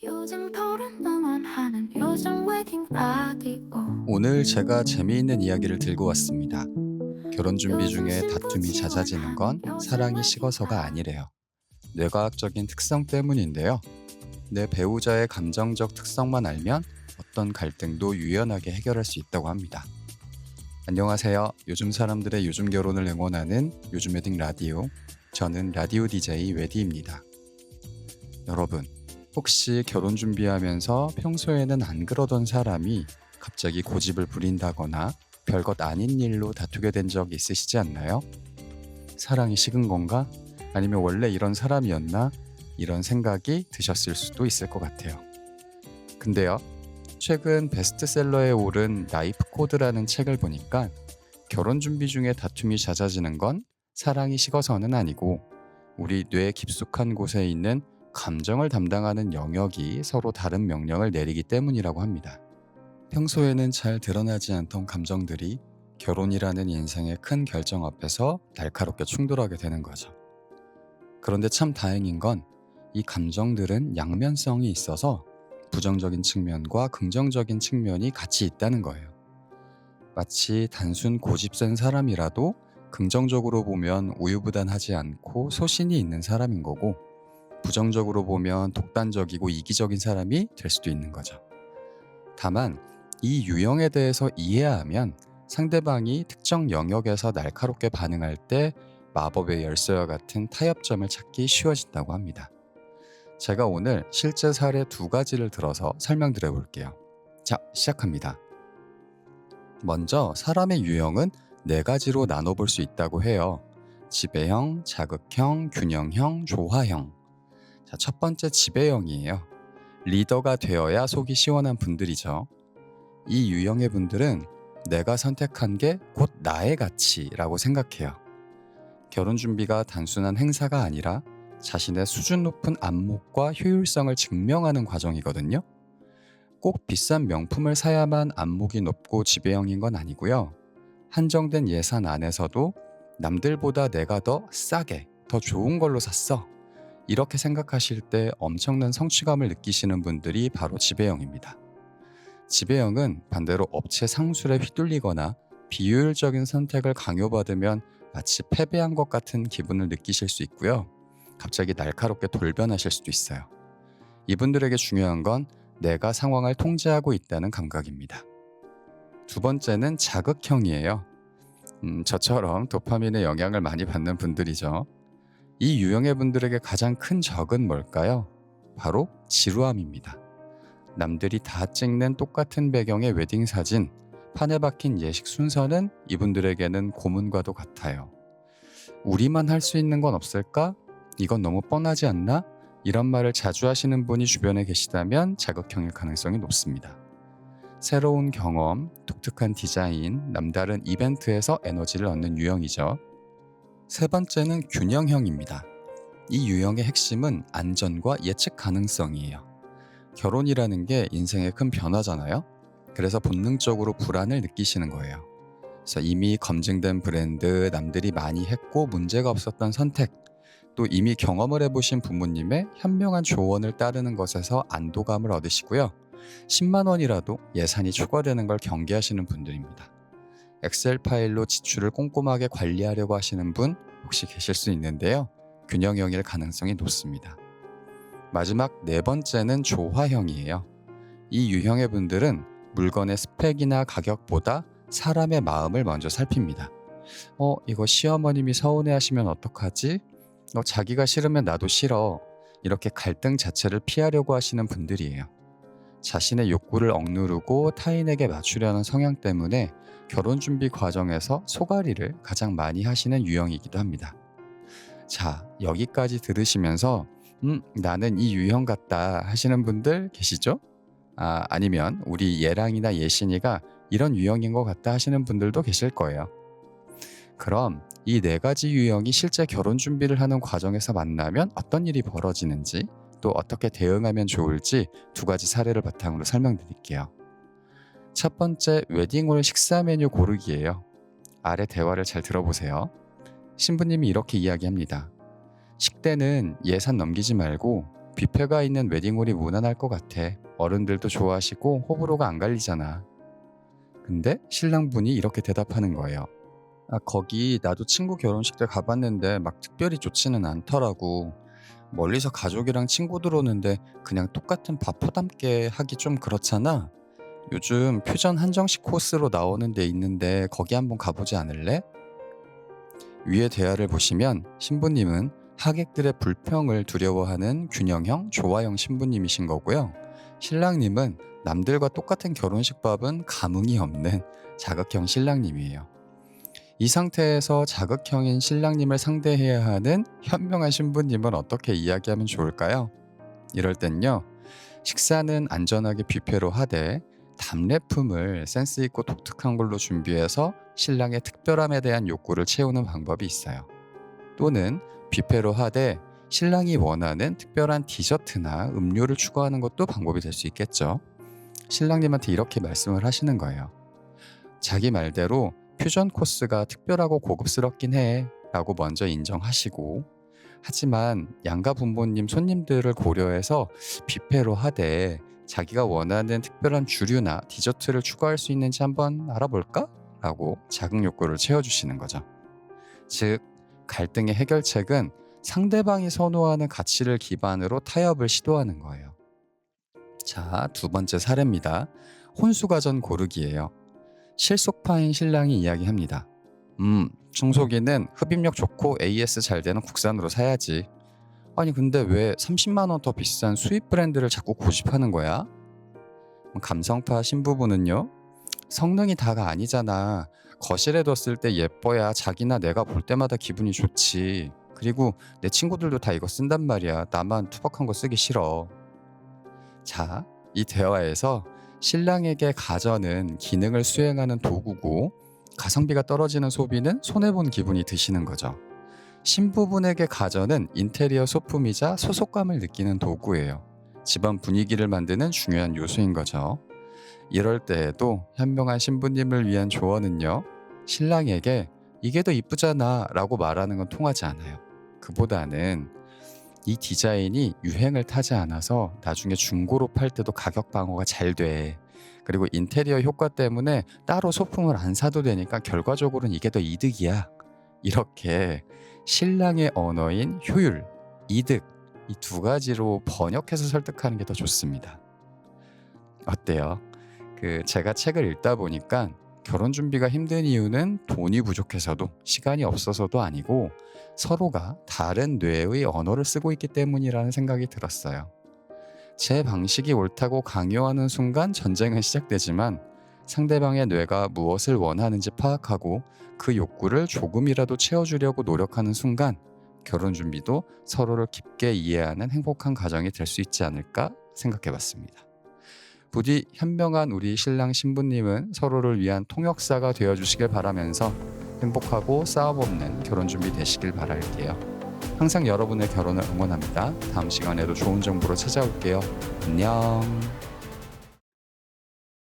요즘 토론 응원하는 요즘 웨딩 라디오. 오늘 제가 재미있는 이야기를 들고 왔습니다. 결혼 준비 중에 다툼이 잦아지는 건 사랑이 식어서가 아니래요. 뇌과학적인 특성 때문인데요. 내 배우자의 감정적 특성만 알면 어떤 갈등도 유연하게 해결할 수 있다고 합니다. 안녕하세요. 요즘 사람들의 요즘 결혼을 응원하는 요즘 웨딩 라디오. 저는 라디오 DJ 웨디입니다. 여러분, 혹시 결혼 준비하면서 평소에는 안 그러던 사람이 갑자기 고집을 부린다거나 별것 아닌 일로 다투게 된 적 있으시지 않나요? 사랑이 식은 건가? 아니면 원래 이런 사람이었나? 이런 생각이 드셨을 수도 있을 것 같아요. 근데요, 최근 베스트셀러에 오른 라이프 코드라는 책을 보니까 결혼 준비 중에 다툼이 잦아지는 건 사랑이 식어서는 아니고 우리 뇌 깊숙한 곳에 있는 감정을 담당하는 영역이 서로 다른 명령을 내리기 때문이라고 합니다. 평소에는 잘 드러나지 않던 감정들이 결혼이라는 인생의 큰 결정 앞에서 날카롭게 충돌하게 되는 거죠. 그런데 참 다행인 건 이 감정들은 양면성이 있어서 부정적인 측면과 긍정적인 측면이 같이 있다는 거예요. 마치 단순 고집센 사람이라도 긍정적으로 보면 우유부단하지 않고 소신이 있는 사람인 거고, 부정적으로 보면 독단적이고 이기적인 사람이 될 수도 있는 거죠. 다만 이 유형에 대해서 이해하면 상대방이 특정 영역에서 날카롭게 반응할 때 마법의 열쇠와 같은 타협점을 찾기 쉬워진다고 합니다. 제가 오늘 실제 사례 2가지를 들어서 설명드려 볼게요. 자, 시작합니다. 먼저 사람의 유형은 4가지로 나눠볼 수 있다고 해요. 지배형, 자극형, 균형형, 조화형. 자, 첫 번째 지배형이에요. 리더가 되어야 속이 시원한 분들이죠. 이 유형의 분들은 내가 선택한 게 곧 나의 가치라고 생각해요. 결혼 준비가 단순한 행사가 아니라 자신의 수준 높은 안목과 효율성을 증명하는 과정이거든요. 꼭 비싼 명품을 사야만 안목이 높고 지배형인 건 아니고요. 한정된 예산 안에서도 남들보다 내가 더 싸게, 더 좋은 걸로 샀어, 이렇게 생각하실 때 엄청난 성취감을 느끼시는 분들이 바로 지배형입니다. 지배형은 반대로 업체 상술에 휘둘리거나 비효율적인 선택을 강요받으면 마치 패배한 것 같은 기분을 느끼실 수 있고요. 갑자기 날카롭게 돌변하실 수도 있어요. 이분들에게 중요한 건 내가 상황을 통제하고 있다는 감각입니다. 2번째는 자극형이에요. 저처럼 도파민의 영향을 많이 받는 분들이죠. 이 유형의 분들에게 가장 큰 적은 뭘까요? 바로 지루함입니다. 남들이 다 찍는 똑같은 배경의 웨딩 사진, 판에 박힌 예식 순서는 이분들에게는 고문과도 같아요. 우리만 할 수 있는 건 없을까? 이건 너무 뻔하지 않나? 이런 말을 자주 하시는 분이 주변에 계시다면 자극형일 가능성이 높습니다. 새로운 경험, 독특한 디자인, 남다른 이벤트에서 에너지를 얻는 유형이죠. 3번째는 균형형입니다. 이 유형의 핵심은 안전과 예측 가능성이에요. 결혼이라는 게 인생의 큰 변화잖아요. 그래서 본능적으로 불안을 느끼시는 거예요. 그래서 이미 검증된 브랜드, 남들이 많이 했고 문제가 없었던 선택, 또 이미 경험을 해보신 부모님의 현명한 조언을 따르는 것에서 안도감을 얻으시고요. 10만 원이라도 예산이 초과되는 걸 경계하시는 분들입니다. 엑셀 파일로 지출을 꼼꼼하게 관리하려고 하시는 분 혹시 계실 수 있는데요. 균형형일 가능성이 높습니다. 마지막 4번째는 조화형이에요. 이 유형의 분들은 물건의 스펙이나 가격보다 사람의 마음을 먼저 살핍니다. 이거 시어머님이 서운해하시면 어떡하지? 자기가 싫으면 나도 싫어. 이렇게 갈등 자체를 피하려고 하시는 분들이에요. 자신의 욕구를 억누르고 타인에게 맞추려는 성향 때문에 결혼 준비 과정에서 소갈이를 가장 많이 하시는 유형이기도 합니다. 자, 여기까지 들으시면서 나는 이 유형 같다 하시는 분들 계시죠? 아니면 우리 예랑이나 예신이가 이런 유형인 것 같다 하시는 분들도 계실 거예요. 그럼 이 4가지 유형이 실제 결혼 준비를 하는 과정에서 만나면 어떤 일이 벌어지는지, 또 어떻게 대응하면 좋을지 2가지 사례를 바탕으로 설명드릴게요. 첫 번째, 웨딩홀 식사 메뉴 고르기예요. 아래 대화를 잘 들어보세요. 신부님이 이렇게 이야기합니다. 식대는 예산 넘기지 말고 뷔페가 있는 웨딩홀이 무난할 것 같아. 어른들도 좋아하시고 호불호가 안 갈리잖아. 근데 신랑분이 이렇게 대답하는 거예요. 아, 거기 나도 친구 결혼식 때 가봤는데 막 특별히 좋지는 않더라고. 멀리서 가족이랑 친구들 오는데 그냥 똑같은 밥 퍼담게 하기 좀 그렇잖아. 요즘 퓨전 한정식 코스로 나오는 데 있는데 거기 한번 가보지 않을래? 위의 대화를 보시면 신부님은 하객들의 불평을 두려워하는 균형형, 조화형 신부님이신 거고요. 신랑님은 남들과 똑같은 결혼식 밥은 감흥이 없는 자극형 신랑님이에요. 이 상태에서 자극형인 신랑님을 상대해야 하는 현명한 신부님은 어떻게 이야기하면 좋을까요? 이럴 땐요, 식사는 안전하게 뷔페로 하되 답례품을 센스있고 독특한 걸로 준비해서 신랑의 특별함에 대한 욕구를 채우는 방법이 있어요. 또는 뷔페로 하되 신랑이 원하는 특별한 디저트나 음료를 추가하는 것도 방법이 될 수 있겠죠. 신랑님한테 이렇게 말씀을 하시는 거예요. 자기 말대로 퓨전 코스가 특별하고 고급스럽긴 해 라고 먼저 인정하시고, 하지만 양가 부모님 손님들을 고려해서 뷔페로 하되 자기가 원하는 특별한 주류나 디저트를 추가할 수 있는지 한번 알아볼까? 라고 자극 욕구를 채워주시는 거죠. 즉, 갈등의 해결책은 상대방이 선호하는 가치를 기반으로 타협을 시도하는 거예요. 자, 두 번째 사례입니다. 혼수가전 고르기예요. 실속파인 신랑이 이야기합니다. 청소기는 흡입력 좋고 AS 잘 되는 국산으로 사야지. 아니 근데 왜 30만 원 더 비싼 수입 브랜드를 자꾸 고집하는 거야? 감성파 신부분은요. 성능이 다가 아니잖아. 거실에 뒀을 때 예뻐야 자기나 내가 볼 때마다 기분이 좋지. 그리고 내 친구들도 다 이거 쓴단 말이야. 나만 투박한 거 쓰기 싫어. 자, 이 대화에서 신랑에게 가전은 기능을 수행하는 도구고 가성비가 떨어지는 소비는 손해본 기분이 드시는 거죠. 신부분에게 가전은 인테리어 소품이자 소속감을 느끼는 도구예요. 집안 분위기를 만드는 중요한 요소인 거죠. 이럴 때에도 현명한 신부님을 위한 조언은요. 신랑에게 이게 더 이쁘잖아 라고 말하는 건 통하지 않아요. 그보다는 이 디자인이 유행을 타지 않아서 나중에 중고로 팔 때도 가격 방어가 잘 돼. 그리고 인테리어 효과 때문에 따로 소품을 안 사도 되니까 결과적으로는 이게 더 이득이야. 이렇게 신랑의 언어인 효율, 이득 이 두 가지로 번역해서 설득하는 게 더 좋습니다. 어때요? 제가 책을 읽다 보니까 결혼 준비가 힘든 이유는 돈이 부족해서도 시간이 없어서도 아니고 서로가 다른 뇌의 언어를 쓰고 있기 때문이라는 생각이 들었어요. 제 방식이 옳다고 강요하는 순간 전쟁은 시작되지만 상대방의 뇌가 무엇을 원하는지 파악하고 그 욕구를 조금이라도 채워주려고 노력하는 순간 결혼 준비도 서로를 깊게 이해하는 행복한 가정이 될 수 있지 않을까 생각해봤습니다. 부디 현명한 우리 신랑 신부님은 서로를 위한 통역사가 되어주시길 바라면서 행복하고 싸움 없는 결혼 준비 되시길 바랄게요. 항상 여러분의 결혼을 응원합니다. 다음 시간에도 좋은 정보로 찾아올게요. 안녕.